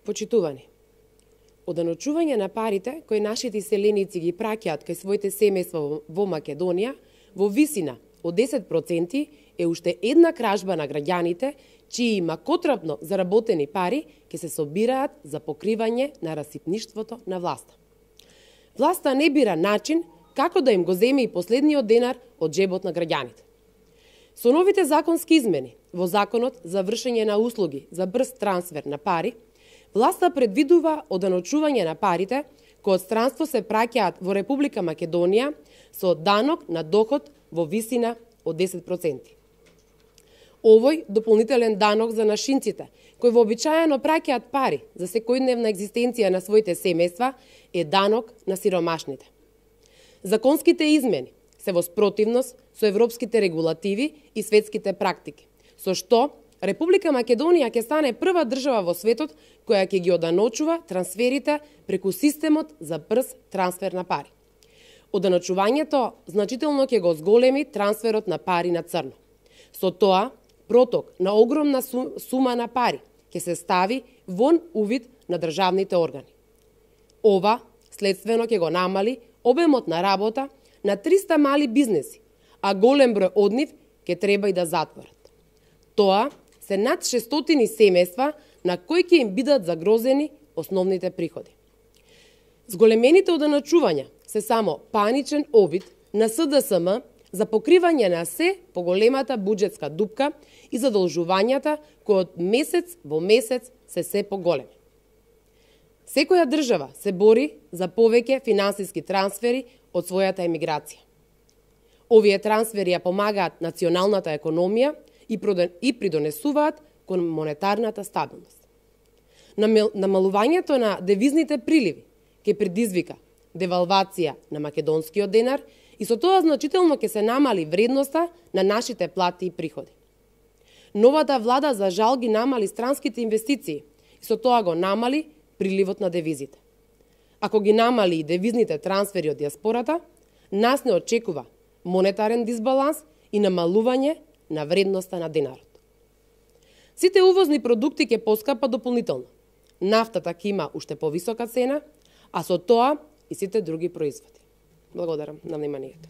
Почитувани, оданочување на парите кои нашите иселеници ги праќаат кај своите семејства во Македонија во висина од 10% е уште една кражба на граѓаните чии макотрапно заработени пари ќе се собираат за покривање на расипништвото на власта. Власта не бира начин како да им го земе и последниот денар од джебот на граѓаните. Со новите законски измени во Законот за вршење на услуги за брз трансфер на пари, власта предвидува оданочување на парите кои од странство се праќаат во Република Македонија со данок на доход во висина од 10%. Овој дополнителен данок за нашинците, кои вообичаено праќаат пари за секојдневна екзистенција на своите семејства, е данок на сиромашните. Законските измени се во спротивност со европските регулативи и светските практики, со што Република Македонија ќе стане прва држава во светот која ќе ги оданочува трансферите преку системот за брз трансфер на пари. Оданочувањето значително ќе го зголеми трансферот на пари на црно. Со тоа, проток на огромна сума на пари ќе се стави вон увид на државните органи. Ова следствено ќе го намали обемот на работа на 300 мали бизнеси, а голем број од нив ќе треба и да затворат. Тоа се над 600 семејства на кои ќе им бидат загрозени основните приходи. Зголемените оданочувања се само паничен обид на СДСМ за покривање на се поголемата буџетска дупка и задолжувањата кои од месец во месец се поголеми. Секоја држава се бори за повеќе финансиски трансфери од својата емиграција. Овие трансфери ја помагаат националната економија и придонесуваат кон монетарната стабилност. Намалувањето на девизните приливи ќе предизвика девалвација на македонскиот денар и со тоа значително ќе се намали вредноста на нашите плати и приходи. Новата влада за жал ги намали странските инвестиции и со тоа го намали приливот на девизите. Ако ги намали и девизните трансфери од диаспората, нас не очекува монетарен дисбаланс и намалување на вредноста на денарот. Сите увозни продукти ќе поскапат дополнително. Нафтата ќе има уште повисока цена, а со тоа и сите други производи. Благодарам на вниманието.